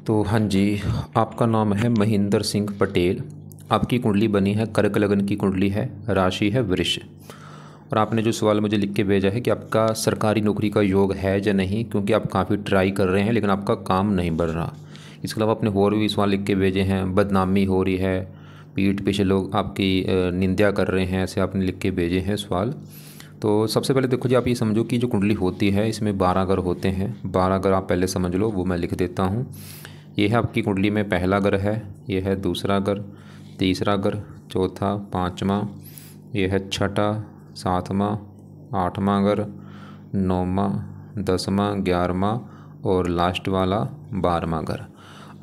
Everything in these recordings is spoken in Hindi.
तो हाँ जी, आपका नाम है महेंद्र सिंह पटेल। आपकी कुंडली बनी है, कर्क लगन की कुंडली है, राशि है वृष। और आपने जो सवाल मुझे लिख के भेजा है कि आपका सरकारी नौकरी का योग है या नहीं, क्योंकि आप काफ़ी ट्राई कर रहे हैं लेकिन आपका काम नहीं बढ़ रहा। इसके अलावा आपने और भी सवाल लिख के भेजे हैं, बदनामी हो रही है, पीठ पीछे लोग आपकी निंदा कर रहे हैं, ऐसे आपने लिख के भेजे हैं सवाल। तो सबसे पहले देखो जी, आप ये समझो कि जो कुंडली होती है इसमें 12 घर होते हैं। 12 घर आप पहले समझ लो, वो मैं लिख देता हूँ। ये है आपकी कुंडली में पहला घर है, ये है दूसरा घर, तीसरा घर, चौथा, पाँचवा, ये है छठा, सातवां, आठवां घर, नौवां, 10वां, 11वां और लास्ट वाला 12वां घर।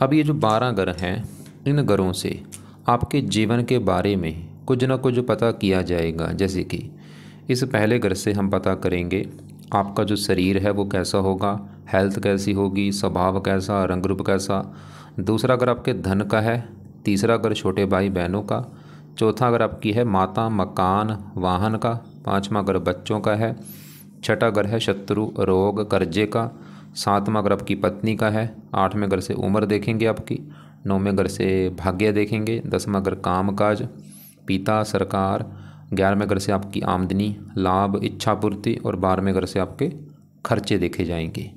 अब ये जो 12 घर हैं, इन घरों से आपके जीवन के बारे में कुछ ना कुछ पता किया जाएगा। जैसे कि इस पहले घर से हम पता करेंगे आपका जो शरीर है वो कैसा होगा, हेल्थ कैसी होगी, स्वभाव कैसा, रंग रूप कैसा। दूसरा अगर आपके धन का है, तीसरा अगर छोटे भाई बहनों का, चौथा अगर आपकी है माता, मकान, वाहन का, पांचवा अगर बच्चों का है, छठा घर है शत्रु, रोग, कर्जे का, सातवां घर आपकी पत्नी का है, आठवें घर से उम्र देखेंगे आपकी, नौवें घर से भाग्य देखेंगे, 10वां घर काम काज, पिता, सरकार, 11वें घर से आपकी आमदनी, लाभ, इच्छा पूर्ति और 12वें घर से आपके खर्चे देखे जाएंगे।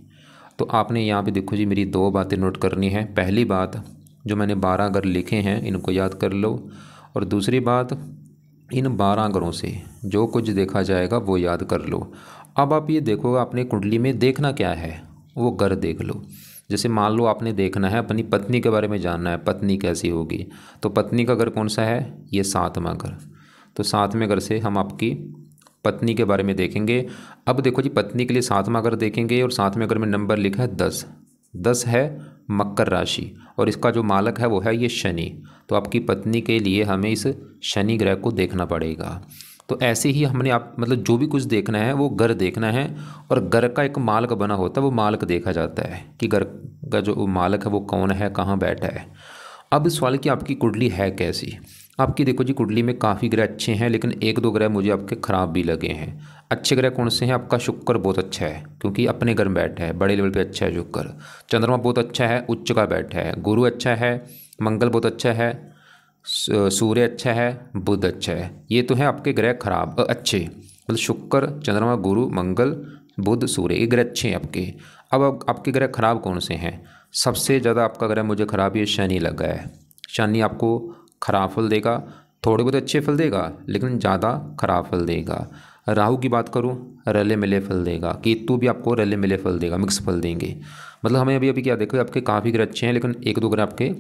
तो आपने यहाँ पे देखो जी, मेरी दो बातें नोट करनी है। पहली बात, जो मैंने 12 घर लिखे हैं इनको याद कर लो, और दूसरी बात, इन 12 घरों से जो कुछ देखा जाएगा वो याद कर लो। अब आप ये देखो, आपने कुंडली में देखना क्या है वो घर देख लो। जैसे मान लो आपने देखना है अपनी पत्नी के बारे में जानना है, पत्नी कैसी होगी, तो पत्नी का घर कौन सा है, ये 7वां घर। तो 7वें घर से हम आपकी पत्नी के बारे में देखेंगे। अब देखो जी, पत्नी के लिए 7वां घर देखेंगे और 7वें घर में नंबर लिखा है 10। 10 है मकर राशि और इसका जो मालक है वो है ये शनि। तो आपकी पत्नी के लिए हमें इस शनि ग्रह को देखना पड़ेगा। तो ऐसे ही हमने आप मतलब जो भी कुछ देखना है वो घर देखना है, और घर का एक मालक बना होता है, वो मालक देखा जाता है कि घर का जो मालक है वो कौन है, कहाँ बैठा है। अब इस सवाल की आपकी कुंडली है कैसी। आपकी देखो जी, कुंडली में काफ़ी ग्रह अच्छे हैं लेकिन एक दो ग्रह मुझे आपके ख़राब भी लगे हैं। अच्छे ग्रह कौन से हैं, आपका शुक्र बहुत अच्छा है क्योंकि अपने घर में बैठा है, बड़े लेवल पे अच्छा है शुक्र। चंद्रमा बहुत अच्छा है, उच्च का बैठा है। गुरु अच्छा है, मंगल बहुत अच्छा है, सूर्य अच्छा है, बुध अच्छा है। ये तो है आपके ग्रह खराब अच्छे, मतलब शुक्र, चंद्रमा, गुरु, मंगल, बुध, सूर्य, ये ग्रह अच्छे हैं आपके। अब आपके ग्रह खराब कौन से हैं। सबसे ज़्यादा आपका ग्रह मुझे खराब ये शनि लगा है। शनि आपको खराब फल देगा, थोड़े बहुत अच्छे फल देगा लेकिन ज़्यादा खराब फल देगा। राहु की बात करूं, रले मिले फल देगा। केतु भी आपको रले मिले फल देगा, मिक्स फल देंगे। मतलब हमें अभी अभी क्या देखो, आपके काफ़ी ग्रह अच्छे हैं लेकिन एक दो ग्रह आपके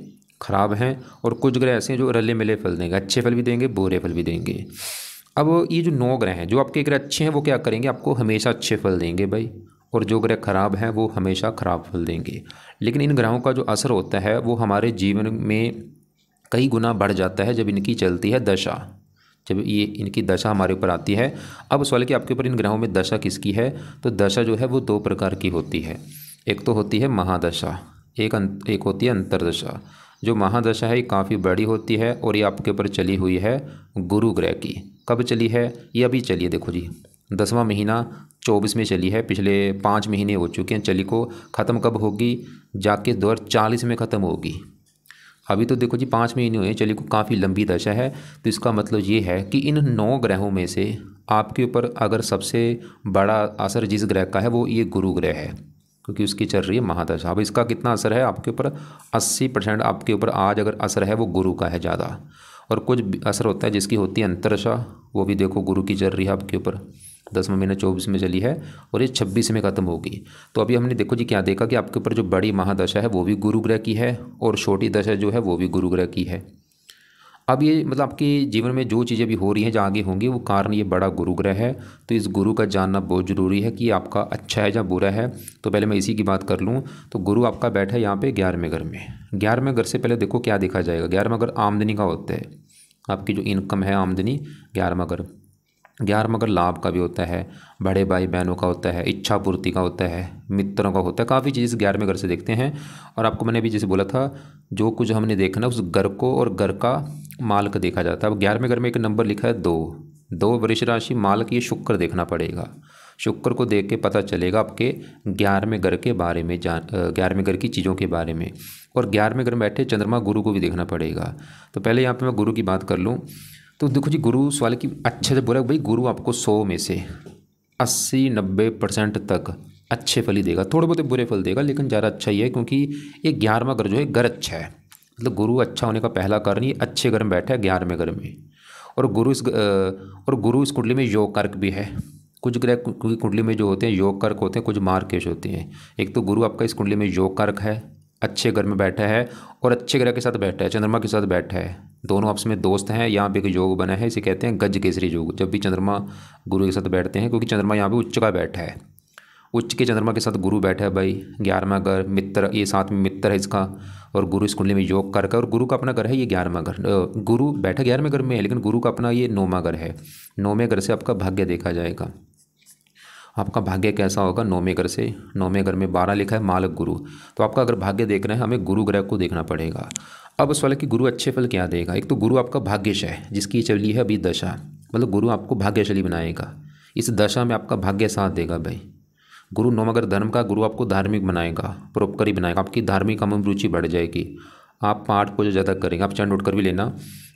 खराब हैं, और कुछ ग्रह ऐसे हैं जो रले मिले फल देंगे, अच्छे फल भी देंगे, बुरे फल भी देंगे। अब ये जो 9 ग्रह हैं, जो आपके ग्रह अच्छे हैं वो क्या करेंगे, आपको हमेशा अच्छे फल देंगे भाई, और जो ग्रह खराब हैं वो हमेशा खराब फल देंगे। लेकिन इन ग्रहों का जो असर होता है वो हमारे जीवन में कई गुना बढ़ जाता है जब इनकी चलती है दशा, जब ये इनकी दशा हमारे ऊपर आती है। अब सवाल है कि आपके ऊपर इन ग्रहों में दशा किसकी है। तो दशा जो है वो 2 प्रकार की होती है। एक तो होती है महादशा, एक होती है अंतरदशा। जो महादशा है ये काफ़ी बड़ी होती है और ये आपके ऊपर चली हुई है गुरु ग्रह की। कब चली है, ये अभी चली है, देखो जी 10वां महीना 24 में चली है, पिछले 5 महीने हो चुके हैं चली को। ख़त्म कब होगी, जाके 2040 में ख़त्म होगी। अभी तो देखो जी 5 महीने हुए, चलिए को काफ़ी लंबी दशा है। तो इसका मतलब ये है कि इन 9 ग्रहों में से आपके ऊपर अगर सबसे बड़ा असर जिस ग्रह का है वो ये गुरु ग्रह है, क्योंकि उसकी चल रही है महादशा। अब इसका कितना असर है आपके ऊपर, 80% आपके ऊपर आज अगर असर है वो गुरु का है ज़्यादा। और कुछ असर होता है जिसकी होती है अंतरदशा, वो भी देखो गुरु की चल रही है आपके ऊपर। 10वां महीना 24 में चली है और ये 26 में ख़त्म होगी। तो अभी हमने देखो जी क्या देखा कि आपके ऊपर जो बड़ी महादशा है वो भी गुरु ग्रह की है, और छोटी दशा जो है वो भी गुरु ग्रह की है। अब ये मतलब आपके जीवन में जो चीज़ें भी हो रही हैं, जो आगे होंगी, वो कारण ये बड़ा गुरु ग्रह है। तो इस गुरु का जानना बहुत ज़रूरी है कि आपका अच्छा है या बुरा है। तो पहले मैं इसी की बात कर लूँ। तो गुरु आपका बैठा है यहाँ पे 11वें घर में। 11वें घर से पहले देखो क्या देखा जाएगा। 11वां घर आमदनी का होता है, आपकी जो इनकम है आमदनी। 11वां घर 11वां घर लाभ का भी होता है, बड़े भाई बहनों का होता है, इच्छा पूर्ति का होता है, मित्रों का होता है, काफ़ी चीज़ 11वें घर से देखते हैं। और आपको मैंने अभी जैसे बोला था, जो कुछ हमने देखना उस घर को और घर का मालक देखा जाता है। अब 11वें घर में एक नंबर लिखा है 2, 2 वृष राशि, मालक ये शुक्र देखना पड़ेगा। शुक्र को देख के पता चलेगा आपके 11वें घर के बारे में, 11वें घर की चीज़ों के बारे में। और 11वें घर में बैठे चंद्रमा गुरु को भी देखना पड़ेगा। तो पहले यहाँ पे मैं गुरु की बात कर लूँ तो देखो जी, गुरु सवाल की अच्छे से बोला भाई, गुरु आपको 100 में से 80-90% तक अच्छे फल ही देगा। थोड़े बहुत बुरे फल देगा लेकिन ज़्यादा अच्छा ही है, क्योंकि ये 11वां घर जो है घर अच्छा है। मतलब गुरु अच्छा होने का पहला कारण ये अच्छे घर में बैठा है 11वें घर में। और गुरु इस कुंडली में योग कारक भी है। कुछ ग्रह कुंडली में जो होते हैं योग कारक होते हैं, कुछ मार्केश होते हैं। एक तो गुरु आपका इस कुंडली में योग कारक है, अच्छे घर में बैठा है और अच्छे ग्रह के साथ बैठा है, चंद्रमा के साथ बैठा है, दोनों आपस में दोस्त हैं। यहाँ पे एक योग बना है, इसे कहते हैं गज केसरी योग। जब भी चंद्रमा गुरु के साथ बैठते हैं, क्योंकि चंद्रमा यहाँ पे उच्च का बैठा है, उच्च के चंद्रमा के साथ गुरु बैठा है भाई 11वां घर मित्र, ये साथ में मित्र है इसका। और गुरु इस कुंडली में योग करके, और गुरु का अपना घर है ये 11वां घर। गुरु बैठा 11वें घर में है लेकिन गुरु का अपना ये 9वां घर है। 9वें घर से आपका भाग्य देखा जाएगा। आपका भाग्य कैसा होगा 9वें घर से। 9वें घर में 12 लिखा है मालक गुरु। तो आपका अगर भाग्य देखना है हमें गुरु ग्रह को देखना पड़ेगा। अब सवाल है कि गुरु अच्छे फल क्या देगा। एक तो गुरु आपका भाग्यश है, जिसकी चली है अभी दशा, मतलब गुरु आपको भाग्यशाली बनाएगा। इस दशा में आपका भाग्य साथ देगा भाई। गुरु 9वां घर धर्म का, गुरु आपको धार्मिक बनाएगा, परोपकारी बनाएगा, आपकी धार्मिक कामों में रुचि बढ़ जाएगी, आप पाठ पूजा ज़्यादा करेंगे। आप चाहे नोट कर भी लेना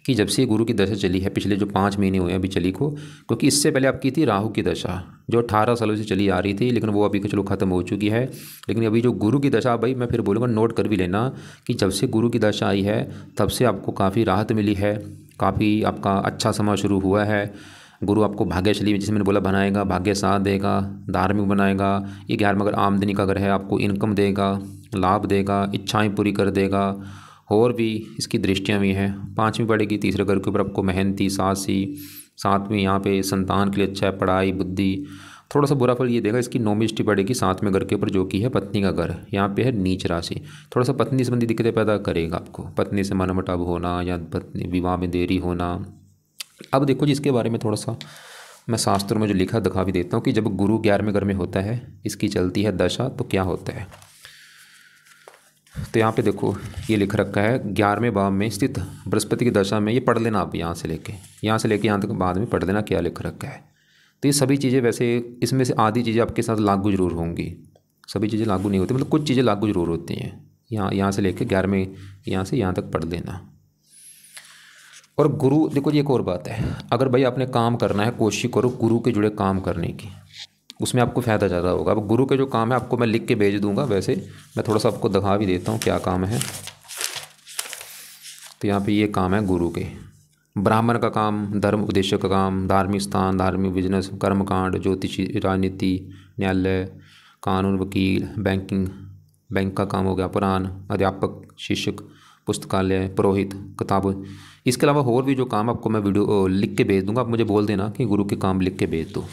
कि जब से गुरु की दशा चली है, पिछले जो 5 महीने हुए हैं अभी चली को, क्योंकि इससे पहले आपकी थी राहु की दशा जो 18 सालों से चली आ रही थी, लेकिन वो अभी चलो ख़त्म हो चुकी है। लेकिन अभी जो गुरु की दशा, भाई मैं फिर बोलूँगा नोट कर भी लेना कि जब से गुरु की दशा आई है तब से आपको काफ़ी राहत मिली है, काफ़ी आपका अच्छा समय शुरू हुआ है। गुरु आपको भाग्यशाली, जैसे मैंने बोला, बनाएगा, भाग्य साथ देगा, धार्मिक बनाएगा। ये 11वां घर आमदनी का घर है, आपको इनकम देगा, लाभ देगा, इच्छाएं पूरी कर देगा। और भी इसकी दृष्टियां भी हैं। 5वीं पड़ेगी तीसरे घर के ऊपर, आपको मेहनती, साहसी। 7वीं यहाँ पे संतान के लिए अच्छा है, पढ़ाई, बुद्धि। थोड़ा सा बुरा फल ये देगा, इसकी 9वीं दृष्टि पड़ेगी 7वें घर के ऊपर, जो कि है पत्नी का घर। यहाँ पे है नीच राशि, थोड़ा सा पत्नी संबंधी दिक्कतें पैदा करेगा आपको, पत्नी से मनमुटाव होना या पत्नी विवाह में देरी होना। अब देखो जी, इसके बारे में थोड़ा सा मैं शास्त्रों में जो लिखा दिखा भी देता हूँ कि जब गुरु 11वें घर में होता है, इसकी चलती है दशा, तो क्या होता है। तो यहाँ पे देखो ये लिख रखा है 11वें भाव में स्थित बृहस्पति की दशा में, ये पढ़ लेना आप यहाँ से लेके यहाँ तक बाद में पढ़ लेना क्या लिख रखा है। तो ये सभी चीज़ें, वैसे इसमें से आधी चीज़ें आपके साथ लागू जरूर होंगी, सभी चीज़ें लागू नहीं होती, मतलब कुछ चीज़ें लागू जरूर होती हैं। यहाँ से लेके 11वें यहाँ से यहाँ तक पढ़ लेना। और गुरु, देखो जी एक और बात है, अगर भाई आपने काम करना है, कोशिश करो गुरु के जुड़े काम करने की, उसमें आपको फ़ायदा ज़्यादा होगा। अब गुरु के जो काम है आपको मैं लिख के भेज दूंगा, वैसे मैं थोड़ा सा आपको दिखा भी देता हूँ क्या काम है। तो यहाँ पे ये काम है गुरु के, ब्राह्मण का काम, धर्म उपदेशक का काम, धार्मिक स्थान, धार्मिक बिजनेस, कर्मकांड, ज्योतिषी, राजनीति, न्यायालय, कानून, वकील, बैंक का काम हो गया, पुराण, अध्यापक, शिक्षक, पुस्तकालय, पुरोहित, किताब। इसके अलावा और भी जो काम आपको मैं वीडियो लिख के भेज दूंगा, आप मुझे बोल देना कि गुरु के काम लिख के भेज दो।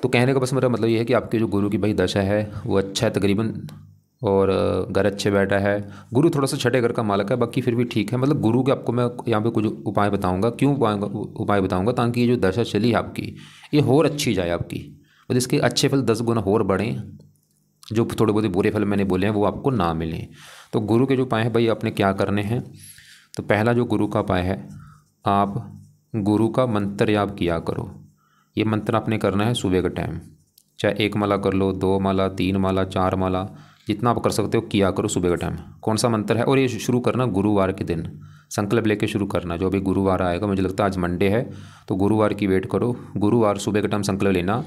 तो कहने का बस मेरा मतलब ये है कि आपके जो गुरु की भाई दशा है वो अच्छा है तकरीबन, और घर अच्छे बैठा है। गुरु थोड़ा सा छठे घर का मालक है, बाकी फिर भी ठीक है। मतलब गुरु के आपको मैं यहाँ पे कुछ उपाय बताऊँगा, क्यों उपाय बताऊँगा, ताकि ये जो दशा चली है आपकी ये और अच्छी जाए आपकी, मतलब इसके अच्छे फल 10 गुना और बढ़ें, जो थोड़े बहुत बुरे फल मैंने बोले हैं वो आपको ना मिलें। तो गुरु के जो उपाय हैं भाई आपने क्या करने हैं। तो पहला जो गुरु का उपाय है, आप गुरु का मंत्र याद किया करो। ये मंत्र आपने करना है सुबह के टाइम, चाहे 1 माला कर लो, 2 माला, 3 माला, 4 माला, जितना आप कर सकते हो किया करो सुबह के टाइम। कौन सा मंत्र है, और ये शुरू करना गुरुवार के दिन, संकल्प लेके शुरू करना। जो अभी गुरुवार आएगा, मुझे लगता है आज मंडे है, तो गुरुवार की वेट करो। गुरुवार सुबह के टाइम संकल्प लेना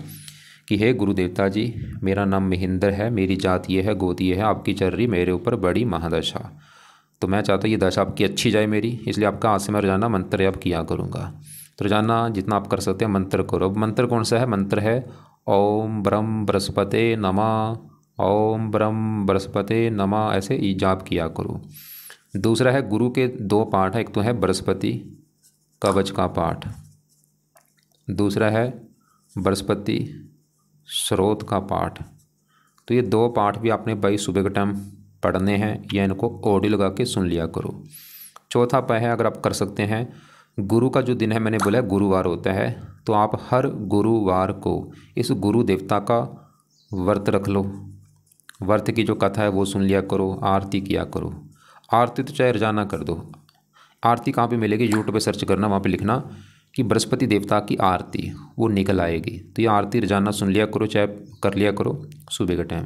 कि हे गुरु देवता जी, मेरा नाम महेंद्र है, मेरी जात ये है, गोद ये है, आपकी चल रही मेरे ऊपर बड़ी महादशा, तो मैं चाहता हूँ ये दशा आपकी अच्छी जाए मेरी, इसलिए आपका आज से मैं रोजाना मंत्र याद किया करूँगा। तो रोजाना जितना आप कर सकते हैं मंत्र करो। अब मंत्र कौन सा है, मंत्र है ओम ब्रह्म बृहस्पते नमः, ओम ब्रह्म बृहस्पते नमः, ऐसे ही जाप किया करो। दूसरा है गुरु के 2 पाठ है, एक तो है बृहस्पति कवच का पाठ, दूसरा है बृहस्पति स्रोत का पाठ। तो ये 2 पाठ भी आपने भाई सुबह के टाइम पढ़ने हैं, या इनको ऑडियो लगा के सुन लिया करो। चौथा उपाय है, अगर आप कर सकते हैं, गुरु का जो दिन है मैंने बोला है गुरुवार होता है, तो आप हर गुरुवार को इस गुरु देवता का व्रत रख लो। व्रत की जो कथा है वो सुन लिया करो, आरती किया करो। आरती तो चाहे रोजाना कर दो। आरती कहाँ पे मिलेगी, यूट्यूब पे सर्च करना, वहाँ पे लिखना कि बृहस्पति देवता की आरती वो निकल आएगी। तो ये आरती रोजाना सुन लिया करो, चाहे कर लिया करो सुबह के टाइम।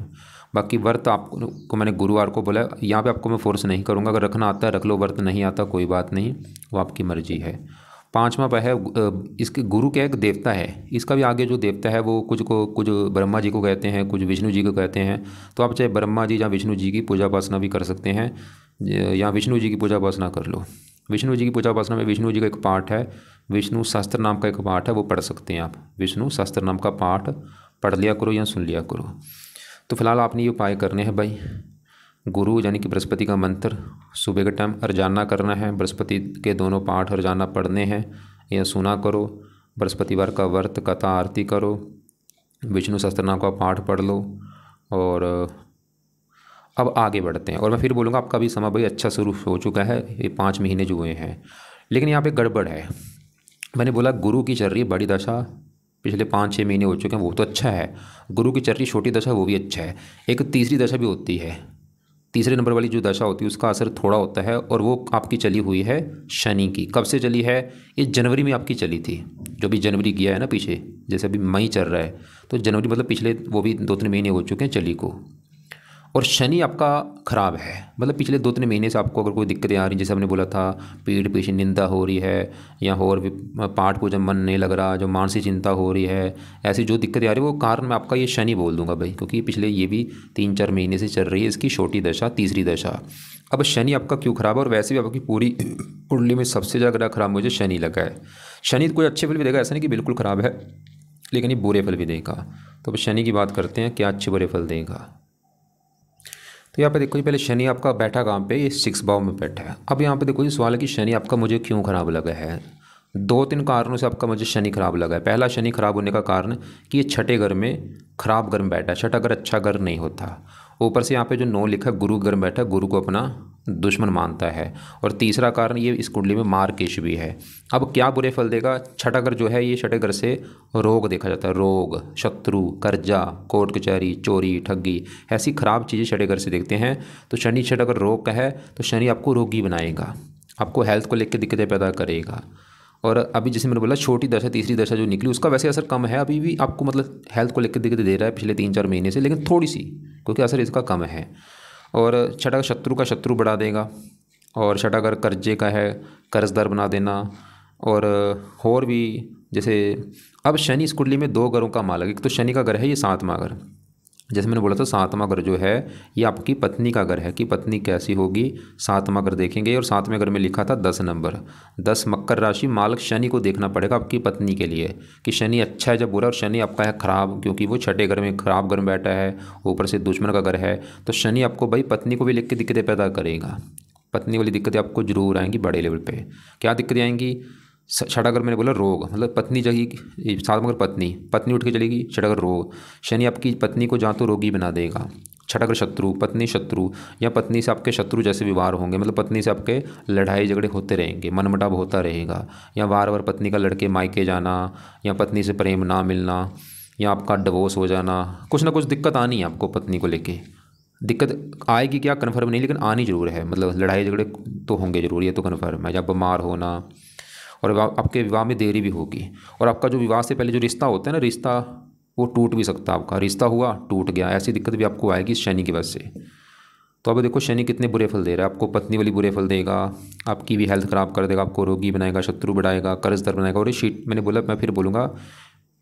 बाकी व्रत आपको मैंने गुरुवार को बोला, यहाँ पे आपको मैं फोर्स नहीं करूँगा, अगर रखना आता है रख लो, व्रत नहीं आता कोई बात नहीं, वो आपकी मर्जी है। पांचवा पाया है, इसके गुरु क्या एक देवता है, इसका भी आगे जो देवता है वो कुछ ब्रह्मा जी को कहते हैं, कुछ विष्णु जी को कहते हैं। तो आप चाहे ब्रह्मा जी या विष्णु जी की पूजा उपासना भी कर सकते हैं, या विष्णु जी की पूजा उपासना कर लो। विष्णु जी की पूजा उपासना में विष्णु जी का एक पाठ है, विष्णु सहस्त्र नाम का एक पाठ है, वो पढ़ सकते हैं आप। विष्णु सहस्त्र नाम का पाठ पढ़ लिया करो या सुन लिया करो। तो फिलहाल आपने ये उपाय करने हैं भाई। गुरु यानी कि बृहस्पति का मंत्र सुबह के टाइम रोजाना करना है, बृहस्पति के दोनों पाठ रोजाना पढ़ने हैं या सुना करो। बृहस्पतिवार का व्रत कथा आरती करो, विष्णु सहस्त्रनाम का पाठ पढ़ लो। और अब आगे बढ़ते हैं, और मैं फिर बोलूँगा आपका भी समय भाई अच्छा शुरू हो चुका है, ये 5 महीने जो हुए हैं। लेकिन यहाँ पे गड़बड़ है, मैंने बोला गुरु की चल रही है बड़ी दशा, पिछले 5-6 महीने हो चुके हैं, वो तो अच्छा है। गुरु की चल रही छोटी दशा, वो भी अच्छा है। एक तीसरी दशा भी होती है, तीसरे नंबर वाली जो दशा होती है उसका असर थोड़ा होता है, और वो आपकी चली हुई है शनि की। कब से चली है? ये जनवरी में आपकी चली थी, जो भी जनवरी गया है ना पीछे, जैसे अभी मई चल रहा है, तो जनवरी मतलब पिछले वो भी 2-3 महीने हो चुके हैं चली को। और शनि आपका ख़राब है, मतलब पिछले 2-3 महीने से आपको अगर कोई दिक्कतें आ रही, जैसे हमने बोला था पीठ पीछे निंदा हो रही है, या और भी पाठ पूजन मन नहीं लग रहा, जो मानसिक चिंता हो रही है, ऐसी जो दिक्कतें आ रही है वो कारण मैं आपका ये शनि बोल दूंगा भाई, क्योंकि पिछले ये भी 3-4 महीने से चल रही है इसकी छोटी दशा, तीसरी दशा। अब शनि आपका क्यों ख़राब है? और वैसे भी आपकी पूरी कुंडली में सबसे ज़्यादा ख़राब मुझे शनि लगा है। शनि कोई अच्छे फल भी देगा, ऐसा नहीं कि बिल्कुल ख़राब है, लेकिन ये बुरे फल भी देगा। तो अब शनि की बात करते हैं, क्या अच्छे बुरे फल देगा। तो यहाँ पे देखो जी, पहले शनि आपका बैठा कहाँ पे? ये 6 भाव में बैठा है। अब यहाँ पे देखो जी, सवाल है कि शनि आपका मुझे क्यों खराब लगा है। 2-3 कारणों से आपका मुझे शनि खराब लगा है। पहला, शनि खराब होने का कारण कि ये छठे घर में खराब घर में बैठा है, छठा घर अच्छा घर नहीं होता। ऊपर से यहाँ पे जो 9 लिखा है, गुरु घर में बैठा है, गुरु को अपना दुश्मन मानता है। और तीसरा कारण ये इस कुंडली में मार्केश भी है। अब क्या बुरे फल देगा? छठा घर जो है, ये छठे घर से रोग देखा जाता है, रोग, शत्रु, कर्जा, कोर्ट कचहरी, चोरी, ठगी, ऐसी खराब चीज़ें छठे घर से देखते हैं। तो शनि छठा अगर रोग का है तो शनि आपको रोगी बनाएगा, आपको हेल्थ को लेकर दिक्कतें पैदा करेगा। और अभी जैसे मैंने बोला छोटी दशा, तीसरी दशा जो निकली, उसका वैसे असर कम है, अभी भी आपको मतलब हेल्थ को लेकर दिक्कतें दे रहा है पिछले 3-4 महीने से, लेकिन थोड़ी सी, क्योंकि असर इसका कम है। और छठा शत्रु का शत्रु बढ़ा देगा। और छठा अगर कर्जे का है, कर्जदार बना देना। और भी जैसे अब शनि इस कुंडली में 2 घरों का मालक है। एक तो शनि का घर है ये 7वां घर, जैसे मैंने बोला था 7वां घर जो है ये आपकी पत्नी का घर है, कि पत्नी कैसी होगी, 7वां घर देखेंगे। और 7वें घर में लिखा था 10 नंबर, 10 मकर राशि, मालक शनि को देखना पड़ेगा आपकी पत्नी के लिए कि शनि अच्छा है जब बुरा, और शनि आपका है खराब, क्योंकि वो छठे घर में खराब घर में बैठा है, ऊपर से दुश्मन का घर है। तो शनि आपको भाई पत्नी को भी लिख के दिक्कतें पैदा करेगा। पत्नी वाली दिक्कतें आपको जरूर आएंगी बड़े लेवल पे। क्या दिक्कतें आएंगी? छठा घर मैंने बोला रोग, मतलब पत्नी जगह, 7वां घर पत्नी उठ के चलेगी, छठा घर रोग, शनि आपकी पत्नी को जहाँ तो रोगी बना देगा। छठा घर शत्रु, पत्नी शत्रु, या पत्नी से आपके शत्रु जैसे व्यवहार होंगे, मतलब पत्नी से आपके लड़ाई झगड़े होते रहेंगे, मनमुटाव होता रहेगा, या बार बार पत्नी का लड़के मायके जाना, या पत्नी से प्रेम ना मिलना, या आपका डिवोर्स हो जाना, कुछ ना कुछ दिक्कत आनी है आपको पत्नी को लेके। दिक्कत आएगी क्या कन्फर्म नहीं, लेकिन आनी जरूर है, मतलब लड़ाई झगड़े तो होंगे जरूर, ये तो कन्फर्म है। या बीमार होना, और आपके विवाह में देरी भी होगी। और आपका जो विवाह से पहले जो रिश्ता होता है ना, रिश्ता वो टूट भी सकता है, आपका रिश्ता हुआ टूट गया, ऐसी दिक्कत भी आपको आएगी शनि की वजह से। तो अब देखो शनि कितने बुरे फल दे रहा है आपको। पत्नी वाली बुरे फल देगा, आपकी भी हेल्थ ख़राब कर देगा, आपको रोगी बनाएगा, शत्रु बढ़ाएगा, कर्जदार बनाएगा। और ये शीट मैंने बोला, मैं फिर बोलूँगा,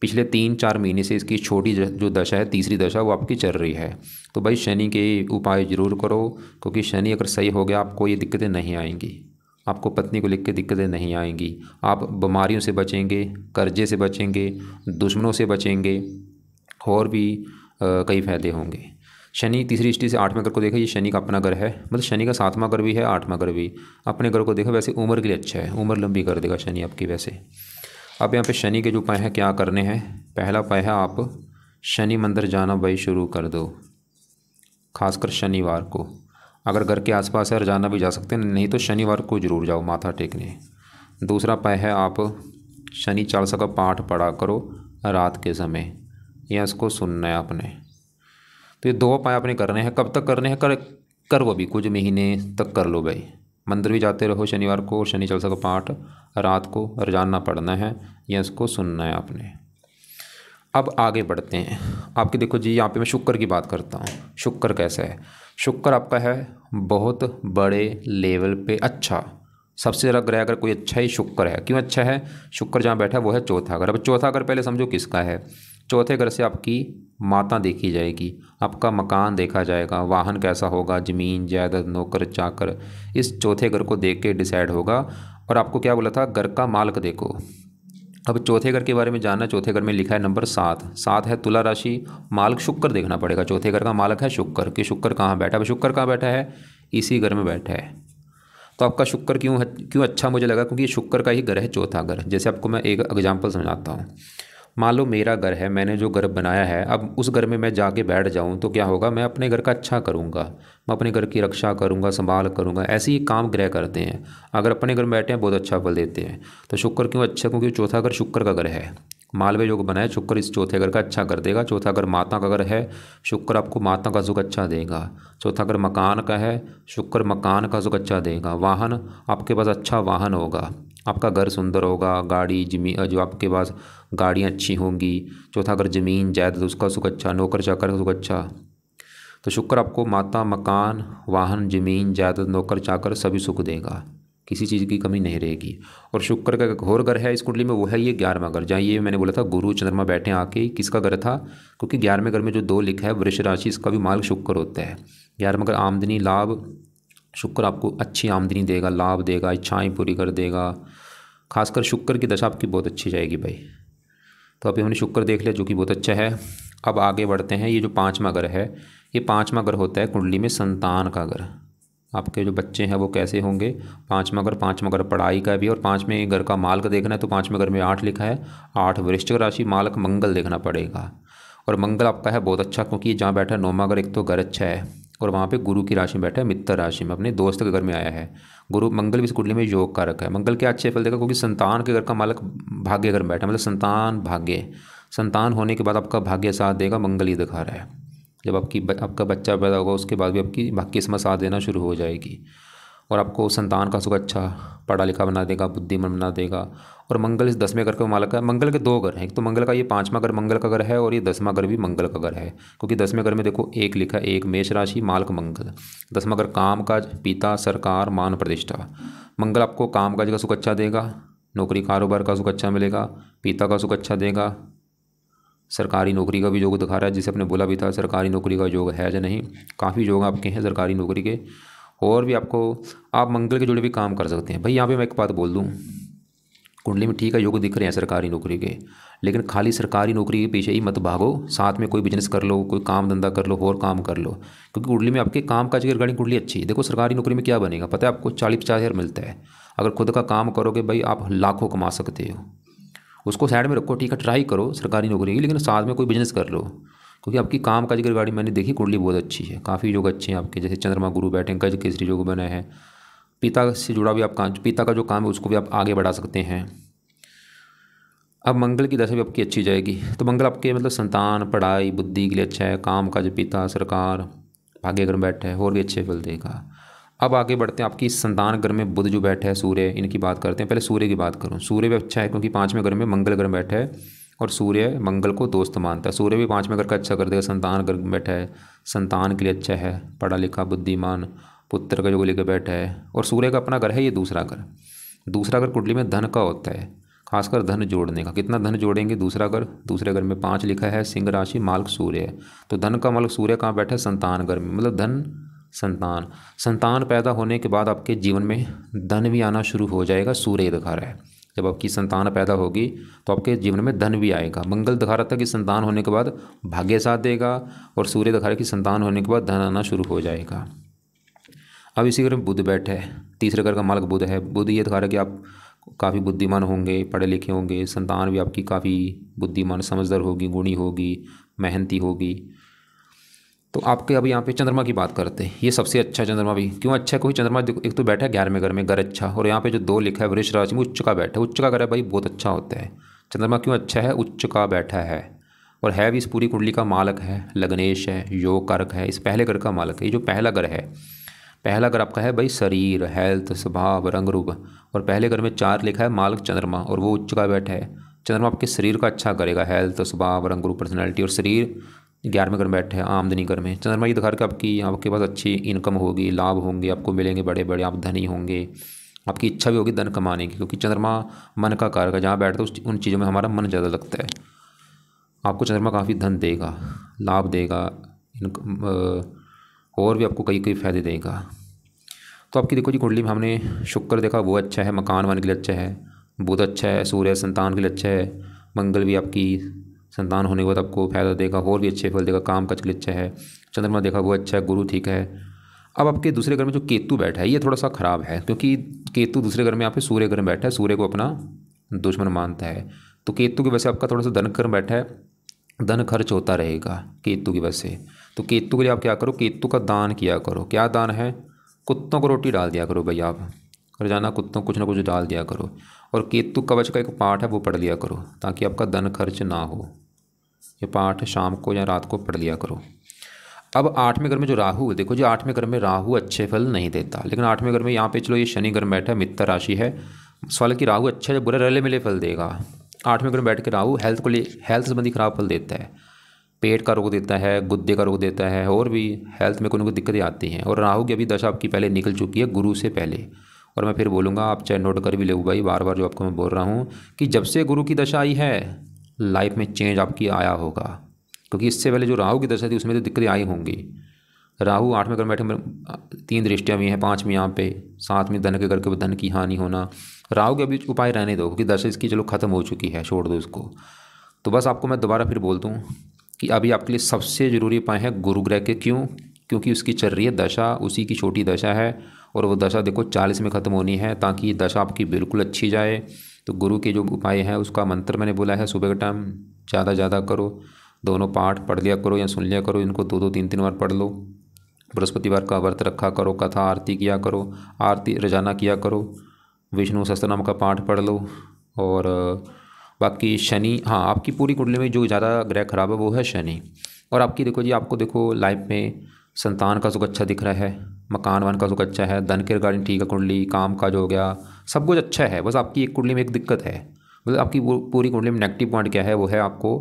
पिछले 3-4 महीने से इसकी छोटी जो दशा है, तीसरी दशा, वो आपकी चल रही है। तो भाई शनि के उपाय ज़रूर करो, क्योंकि शनि अगर सही हो गया आपको ये दिक्कतें नहीं आएंगी, आपको पत्नी को लेकर के दिक्कतें नहीं आएंगी, आप बीमारियों से बचेंगे, कर्जे से बचेंगे, दुश्मनों से बचेंगे, और भी कई फायदे होंगे। शनि तीसरी दृष्टि से 8वें घर को देखा, ये शनि का अपना घर है, मतलब शनि का 7वां घर भी है, 8वां घर भी। अपने घर को देखा, वैसे उम्र के लिए अच्छा है, उम्र लंबी कर देगा शनि आपकी वैसे। अब यहाँ पे शनि के जो उपाय हैं क्या करने हैं। पहला उपाय है आप शनि मंदिर जाना भाई शुरू कर दो, खासकर शनिवार को। अगर घर के आसपास है जाना भी जा सकते हैं, नहीं तो शनिवार को जरूर जाओ माथा टेकने। दूसरा उपाय है आप शनि चालीसा का पाठ पढ़ा करो रात के समय, या इसको सुनना है आपने। तो ये 2 उपाय आपने करने हैं। कब तक करने हैं? कर वो भी कुछ महीने तक कर लो भाई, मंदिर भी जाते रहो शनिवार को, और शनि चालीसा का पाठ रात को रोजाना पढ़ना है या इसको सुनना है आपने। अब आगे बढ़ते हैं। आपके देखो जी, यहाँ पे मैं शुक्र की बात करता हूँ। शुक्र कैसा है? शुक्र आपका है बहुत बड़े लेवल पे अच्छा। सबसे ज़्यादा ग्रह अगर कोई अच्छा ही शुक्र है। क्यों अच्छा है? शुक्र जहाँ बैठा है वो है चौथा घर। अब चौथा घर पहले समझो किसका है। चौथे घर से आपकी माता देखी जाएगी, आपका मकान देखा जाएगा, वाहन कैसा होगा, ज़मीन जायदाद, नौकर चाकर, इस चौथे घर को देख के डिसाइड होगा। और आपको क्या बोला था, घर का मालिक देखो। अब चौथे घर के बारे में जानना, चौथे घर में लिखा है नंबर 7। 7 है तुला राशि, मालिक शुक्र देखना पड़ेगा। चौथे घर का मालिक है शुक्र, कि शुक्र कहाँ बैठा है। शुक्र कहाँ बैठा है? इसी घर में बैठा है। तो आपका शुक्र क्यों अच्छा मुझे लगा, क्योंकि शुक्र का ही घर है चौथा घर। जैसे आपको मैं एक एग्जांपल समझाता हूँ। मान लो मेरा घर है, मैंने जो घर बनाया है, अब उस घर में मैं जाके बैठ जाऊँ तो क्या होगा, मैं अपने घर का अच्छा करूँगा, मैं अपने घर की रक्षा करूँगा, संभाल करूँगा। ऐसे ही काम ग्रह करते हैं। अगर अपने घर में बैठे हैं बहुत अच्छा फल देते हैं। तो शुक्र क्यों अच्छा? क्योंकि चौथा घर शुक्र का घर है। मालवे योग बनाए शुक्र इस चौथे घर का अच्छा कर देगा। चौथा घर माता का घर है, शुक्र आपको माता का सुख अच्छा देगा। चौथा घर मकान का है, शुक्र मकान का सुख अच्छा देगा। वाहन, आपके पास अच्छा वाहन होगा, आपका घर सुंदर होगा, गाड़ी जमीन जो आपके पास गाड़ियाँ अच्छी होंगी। चौथा घर ज़मीन जायदाद उसका सुख अच्छा, नौकर चाकर का सुख अच्छा। तो शुक्र आपको माता, मकान, वाहन, ज़मीन जायदाद, नौकर चाकर सभी सुख देगा, किसी चीज़ की कमी नहीं रहेगी। और शुक्र का एक और घर है इस कुंडली में, वो है ये 11वां घर। जहाँ ये मैंने बोला था गुरु चंद्रमा बैठे आके, किसका घर था? क्योंकि 11वें घर में जो 2 लिखा है वृष राशि, इसका भी मालिक शुक्र होता है। 11वां घर आमदनी लाभ, शुक्र आपको अच्छी आमदनी देगा, लाभ देगा, इच्छाएं पूरी कर देगा। खासकर शुक्र की दशा आपकी बहुत अच्छी जाएगी भाई। तो अभी हमने शुक्र देख लिया जो कि बहुत अच्छा है। अब आगे बढ़ते हैं। ये जो 5वां घर है, ये 5वां घर होता है कुंडली में संतान का घर। आपके जो बच्चे हैं वो कैसे होंगे? 5वां घर पढ़ाई का भी। और 5वें घर का मालिक देखना है तो 5वें घर में 8 लिखा है, 8 वृश्चिक राशि, मालिक मंगल देखना पड़ेगा। और मंगल आपका है बहुत अच्छा, क्योंकि जहाँ बैठा है 9वां घर, एक तो घर अच्छा है, और वहाँ पे गुरु की राशि में बैठा है, मित्र राशि में, अपने दोस्त के घर में आया है। गुरु मंगल भी इस कुंडली में योग कारक है। मंगल के अच्छे फल देगा, क्योंकि संतान के घर का मालिक भाग्य घर में बैठा है, मतलब संतान भाग्य। संतान होने के बाद आपका भाग्य साथ देगा, मंगल ही दिखा रहा है। जब आपका बच्चा पैदा होगा उसके बाद भी आपकी किस्मत साथ देना शुरू हो जाएगी। और आपको संतान का सुख अच्छा, पढ़ा लिखा बना देगा, बुद्धिमान बना देगा। और मंगल इस 10वें घर का मालिक है। मंगल के 2 घर हैं, एक तो मंगल का ये 5वां घर मंगल का घर है, और ये 10वां घर भी मंगल का घर है। क्योंकि 10वें घर में देखो 1 लिखा है, 1 मेष राशि, मालिक मंगल। 10वां घर काम काज, पिता, सरकार, मान प्रतिष्ठा। मंगल आपको काम काज का सुख अच्छा देगा, नौकरी कारोबार का सुख अच्छा मिलेगा, पिता का सुख अच्छा देगा, सरकारी नौकरी का भी योग दिखा रहा है, जिसे आपने बोला भी था सरकारी नौकरी का योग है या नहीं। काफ़ी योग आपके हैं सरकारी नौकरी के। और भी आपको, आप मंगल के जुड़े भी काम कर सकते हैं भाई। यहाँ पे मैं एक बात बोल दूँ, कुंडली में ठीक है योग दिख रहे हैं सरकारी नौकरी के, लेकिन खाली सरकारी नौकरी के पीछे ही मत भागो। साथ में कोई बिजनेस कर लो, कोई काम धंधा कर लो, और काम कर लो। क्योंकि कुंडली में आपके काम काज की रिगार्डिंग कुंडली अच्छी है। देखो सरकारी नौकरी में क्या बनेगा पता है आपको? 40-50 हज़ार मिलता है। अगर खुद का काम करोगे भाई आप लाखों कमा सकते हो। उसको साइड में रखो, ठीक है, ट्राई करो सरकारी नौकरी की, लेकिन साथ में कोई बिजनेस कर लो। क्योंकि आपकी काम काज की रिगार्डिंग मैंने देखी कुंडली बहुत अच्छी है, काफ़ी योग अच्छे हैं आपके। जैसे चंद्रमा गुरु बैठे, गज केसरी योग बना है। पिता से जुड़ा भी आपका, पिता का जो काम है उसको भी आप आगे बढ़ा सकते हैं। अब मंगल की दशा भी आपकी अच्छी जाएगी। तो मंगल आपके मतलब संतान, पढ़ाई, बुद्धि के लिए अच्छा है। काम काज, पिता, सरकार, भाग्य घर में बैठा है, और भी अच्छे फल देगा। अब आगे बढ़ते हैं। आपकी संतान घर में बुध जो बैठा है, सूर्य, इनकी बात करते हैं। पहले सूर्य की बात करूँ। सूर्य भी अच्छा है, क्योंकि 5वें घर में मंगल घर में बैठा है, और सूर्य मंगल को दोस्त मानता है। सूर्य भी 5वें घर का अच्छा कर देगा। संतान घर में बैठा है, संतान के लिए अच्छा है, पढ़ा लिखा, बुद्धिमान, पुत्र का जो लेकर बैठा है। और सूर्य का अपना घर है ये दूसरा घर। दूसरा घर कुंडली में धन का होता है, खासकर धन जोड़ने का। कितना धन जोड़ेंगे? दूसरा घर, दूसरे घर में 5 लिखा है, सिंह राशि, मालिक सूर्य है। तो धन का मालिक सूर्य कहाँ बैठा है? संतान घर में, मतलब धन संतान। संतान पैदा होने के बाद आपके जीवन में धन भी आना शुरू हो जाएगा, सूर्य दिखा रहा है। जब आपकी संतान पैदा होगी तो आपके जीवन में धन भी आएगा। मंगल दिखा रहा था कि संतान होने के बाद भाग्य साथ देगा, और सूर्य दिखा रहा है कि संतान होने के बाद धन आना शुरू हो जाएगा। अब इसी घर में बुध बैठे है, तीसरे घर का मालिक बुध है। बुध ये दिखा रहा है कि आप काफ़ी बुद्धिमान होंगे, पढ़े लिखे होंगे। संतान भी आपकी काफ़ी बुद्धिमान, समझदार होगी, गुणी होगी, मेहनती होगी। तो आपके अभी यहाँ पे चंद्रमा की बात करते हैं। ये सबसे अच्छा चंद्रमा भी क्यों अच्छा है? कोई चंद्रमा एक तो बैठा है 11वें घर में, घर अच्छा। और यहाँ पे जो 2 लिखा है वृष राशि में, उच्च का बैठा है। उच्च का घर है भाई बहुत अच्छा होता है। चंद्रमा क्यों अच्छा है? उच्च का बैठा है, और है भी इस पूरी कुंडली का मालक है, लग्नेश है, योग कारक है, इस पहले घर का मालक है। ये जो पहला घर है, पहला घर आपका है भाई शरीर, हेल्थ, स्वभाव, रंग रूप, और पहले घर में 4 लिखा है मालक चंद्रमा, और वो उच्च का बैठा है। चंद्रमा आपके शरीर का अच्छा करेगा, हेल्थ, स्वभाव, रंग रूप, पर्सनैलिटी, और शरीर 11वें घर में बैठे हैं आमदनी घर में। चंद्रमा ये दिखा के आपके पास अच्छी इनकम होगी, लाभ होंगे, आपको मिलेंगे बड़े बड़े, आप धनी होंगे, आपकी इच्छा भी होगी धन कमाने की, क्योंकि चंद्रमा मन का कारक है। जहाँ बैठता है उन चीज़ों में हमारा मन ज़्यादा लगता है। आपको चंद्रमा काफ़ी धन देगा, लाभ देगा, और भी आपको कई कई फायदे देगा। तो आपकी देखो जी कुंडली में हमने शुक्र देखा, वो अच्छा है, मकान वन के लिए अच्छा है। बुध अच्छा है, सूर्य संतान के लिए अच्छा है। मंगल भी आपकी संतान होने के बाद आपको फायदा देगा, और भी अच्छे फल देगा, काम काज के लिए अच्छा है। चंद्रमा देखा वो अच्छा है, गुरु ठीक है। अब आपके दूसरे घर में जो केतु बैठा है ये थोड़ा सा ख़राब है, क्योंकि केतु दूसरे घर में यहाँ पे सूर्य घर में बैठा है, सूर्य को अपना दुश्मन मानता है। तो केतु की वजह से आपका थोड़ा सा धन घर बैठा है, धन खर्च होता रहेगा केतु की वजह से। तो केतु के लिए आप क्या करो, केतु का दान किया करो। क्या दान है, कुत्तों को रोटी डाल दिया करो भाई, आप रोजाना कुत्तों को कुछ ना कुछ डाल दिया करो। और केतु कवच का एक पाठ है वो पढ़ लिया करो, ताकि आपका धन खर्च ना हो। ये पाठ शाम को या रात को पढ़ लिया करो। अब 8वें घर में जो राहु है, देखो जी 8वें घर में राहु अच्छे फल नहीं देता, लेकिन 8वें घर में यहाँ पे चलो ये शनि घर में बैठा है, मित्र राशि है। सवाल कि राहु अच्छा है, बुरा रले मिले फल देगा। 8वें घर में बैठ के राहु हेल्थ संबंधी खराब फल देता है, पेट का रोग देता है, गुद्दे का रोग देता है, और भी हेल्थ में कोई दिक्कतें आती हैं। और राहु की अभी दशा आपकी पहले निकल चुकी है, गुरु से पहले। और मैं फिर बोलूँगा, आप चाहे नोट कर भी ले भाई, बार बार जो आपको मैं बोल रहा हूँ कि जब से गुरु की दशा आई है लाइफ में चेंज आपकी आया होगा, क्योंकि इससे पहले जो राहु की दशा थी उसमें तो दिक्कतें आई होंगी। राहु 8वें घर में बैठे, 3 दृष्टियाँ भी हैं, 5वीं यहाँ पे, 7वीं धन के करके धन की हानि होना। राहु के अभी उपाय रहने दो, क्योंकि दशा इसकी चलो ख़त्म हो चुकी है, छोड़ दो इसको। तो बस आपको मैं दोबारा फिर बोल दूँ कि अभी आपके लिए सबसे ज़रूरी उपाय है गुरु ग्रह के। क्यों? क्योंकि उसकी चल रही है दशा, उसी की छोटी दशा है, और वो दशा देखो 40 में ख़त्म होनी है, ताकि दशा आपकी बिल्कुल अच्छी जाए। तो गुरु के जो उपाय हैं उसका मंत्र मैंने बोला है, सुबह के टाइम ज़्यादा करो, दोनों पाठ पढ़ लिया करो या सुन लिया करो, इनको 2-2 3-3 बार पढ़ लो। बृहस्पतिवार का व्रत रखा करो, कथा आरती किया करो, आरती रोजाना किया करो, विष्णु सहस्त्रनाम का पाठ पढ़ लो। और बाकी शनि, हाँ आपकी पूरी कुंडली में जो ज़्यादा ग्रह खराब है वो है शनि। और आपकी देखो जी, आपको देखो लाइफ में संतान का सुख अच्छा दिख रहा है, मकान वन का सुख अच्छा है, धन के रिगार्डिंग ठीक है कुंडली, काम काज हो गया, सब कुछ अच्छा है। बस आपकी एक कुंडली में एक दिक्कत है, मतलब आपकी पूरी कुंडली में नेगेटिव पॉइंट क्या है, वो है आपको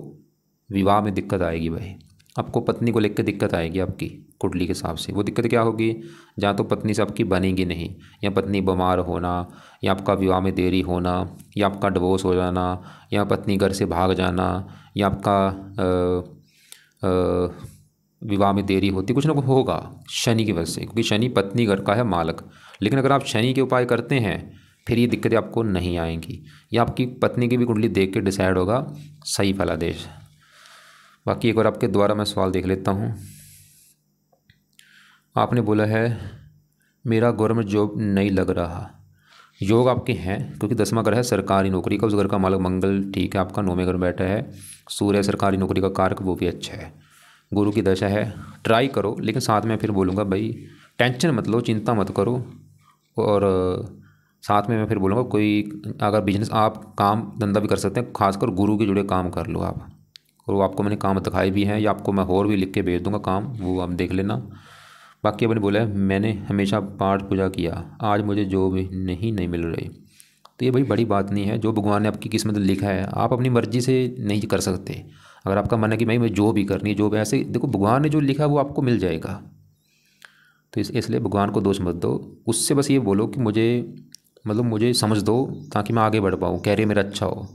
विवाह में दिक्कत आएगी भाई। आपको पत्नी को लेकर दिक्कत आएगी आपकी कुंडली के हिसाब से। वो दिक्कत क्या होगी, जहाँ तो पत्नी से आपकी बनेगी नहीं, या पत्नी बीमार होना, या आपका विवाह में देरी होना, या आपका डिवोर्स हो जाना, या पत्नी घर से भाग जाना, या आपका विवाह में देरी होती, कुछ ना कुछ होगा शनि की वजह से, क्योंकि शनि पत्नी घर का है मालक। लेकिन अगर आप शनि के उपाय करते हैं फिर ये दिक्कतें आपको नहीं आएंगी। या आपकी पत्नी की भी कुंडली देख के डिसाइड होगा सही फलादेश। बाकी एक बार आपके द्वारा मैं सवाल देख लेता हूँ। आपने बोला है मेरा गवर्नमेंट जॉब नहीं लग रहा। योग आपके हैं, क्योंकि 10वां घर है सरकारी नौकरी का, उस घर का मालक मंगल ठीक है आपका 9वें घर बैठा है। सूर्य सरकारी नौकरी का कारक, वो भी अच्छा है। गुरु की दशा है, ट्राई करो, लेकिन साथ में फिर बोलूँगा भाई टेंशन मत लो, चिंता मत करो। और साथ में मैं फिर बोलूँगा कोई अगर बिजनेस आप काम धंधा भी कर सकते हैं, खासकर गुरु के जुड़े काम कर लो आप। और वो आपको मैंने काम दिखाए भी हैं, या आपको मैं और भी लिख के भेज दूँगा काम, वो आप देख लेना। बाकी अपने बोला है मैंने हमेशा पाठ पूजा किया, आज मुझे जो भी नहीं मिल रही। तो ये भाई बड़ी बात नहीं है, जो भगवान ने आपकी किस्मत लिखा है आप अपनी मर्जी से नहीं कर सकते। अगर आपका मन है कि भाई मैं जो भी करनी है, जो भी, ऐसे देखो भगवान ने जो लिखा है वो आपको मिल जाएगा। तो इसलिए भगवान को दोष मत दो, उससे बस ये बोलो कि मुझे समझ दो, ताकि मैं आगे बढ़ पाऊँ, कैरियर मेरा अच्छा हो।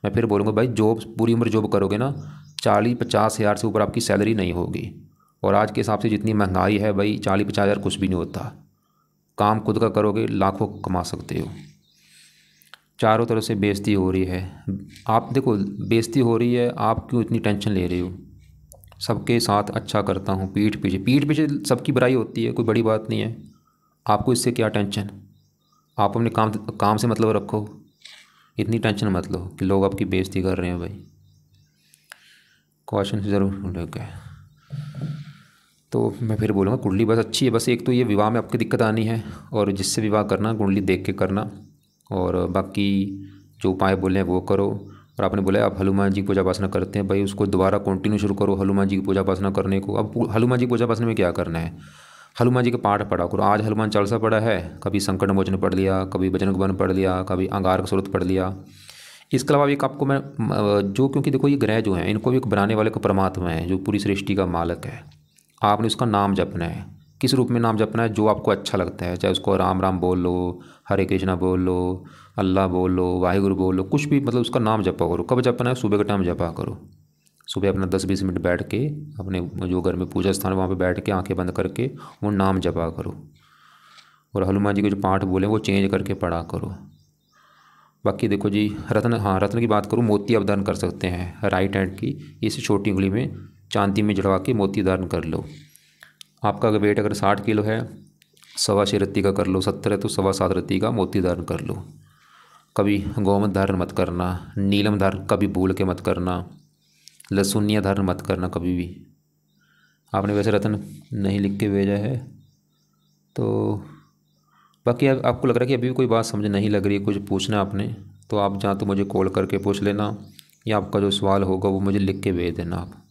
मैं फिर बोलूँगा भाई जॉब पूरी उम्र जॉब करोगे ना, 40-50 हज़ार से ऊपर आपकी सैलरी नहीं होगी। और आज के हिसाब से जितनी महंगाई है भाई, 40-50 हज़ार कुछ भी नहीं होता। काम खुद का करोगे लाखों कमा सकते हो। चारों तरफ से बेइज्जती हो रही है, आप देखो बेइज्जती हो रही है, आप क्यों इतनी टेंशन ले रहे हो। सबके साथ अच्छा करता हूँ, पीठ पीछे सबकी बुराई होती है, कोई बड़ी बात नहीं है। आपको इससे क्या टेंशन, आप अपने काम से मतलब रखो, इतनी टेंशन मत लो कि लोग आपकी बेइज्जती कर रहे हैं भाई। क्वेश्चन ज़रूर लेके, तो मैं फिर बोलूँगा कुंडली बस अच्छी है। बस एक तो ये विवाह में आपकी दिक्कत आनी है, और जिससे विवाह करना कुंडली देख के करना। और बाकी जो उपाय बोले हैं वो करो। और आपने बोला आप हनुमान जी की पूजा उपासना करते हैं, भाई उसको दोबारा कंटिन्यू शुरू करो हनुमान जी की पूजा उपासना करने को। अब हनुमान जी की पूजा उपासना में क्या करना है, हनुमान जी के पाठ पढ़ा करो। आज हनुमान चालीसा पढ़ा है, कभी संकट मोचन पढ़ लिया, कभी बजरंग बाण पढ़ लिया, कभी अंगारक स्रोत पढ़ लिया। इसके अलावा एक आपको मैं जो, क्योंकि देखो ये ग्रह जो हैं इनको भी एक बनाने वाले को परमात्मा है जो पूरी सृष्टि का मालिक है। आपने उसका नाम जपना है। किस रूप में नाम जपना है? जो आपको अच्छा लगता है, चाहे उसको राम राम बोल लो, हरे कृष्णा बोल लो, अल्लाह बोल लो, वाहिगुरु बोल लो, कुछ भी, मतलब उसका नाम जपा करो। कब जपना है? सुबह के टाइम जपा करो। सुबह अपना 10-20 मिनट बैठ के अपने जो घर में पूजा स्थान है वहाँ पे बैठ के आंखें बंद करके वो नाम जपा करो। और हनुमान जी के जो पाठ बोले वो चेंज करके पढ़ा करो। बाकी देखो जी, रत्न, हाँ रत्न की बात करूँ, मोती आप धारण कर सकते हैं राइट हैंड की, इस छोटी उंगली में चांदी में जड़वा के मोती धारण कर लो। आपका वेट अगर 60 किलो है, 6.25 रत्ती का कर लो, 70 है तो 7.25 रत्ती का मोती धारण कर लो। कभी गोमत धारण मत करना, नीलम धारण कभी भूल के मत करना, लहसुनिया धारण मत करना कभी भी। आपने वैसे रत्न नहीं लिख के भेजा है तो बाकी आपको लग रहा है कि अभी भी कोई बात समझ नहीं लग रही है, कुछ पूछना है आपने, तो आप चाहे तो मुझे कॉल करके पूछ लेना, या आपका जो सवाल होगा वो मुझे लिख के भेज देना आप।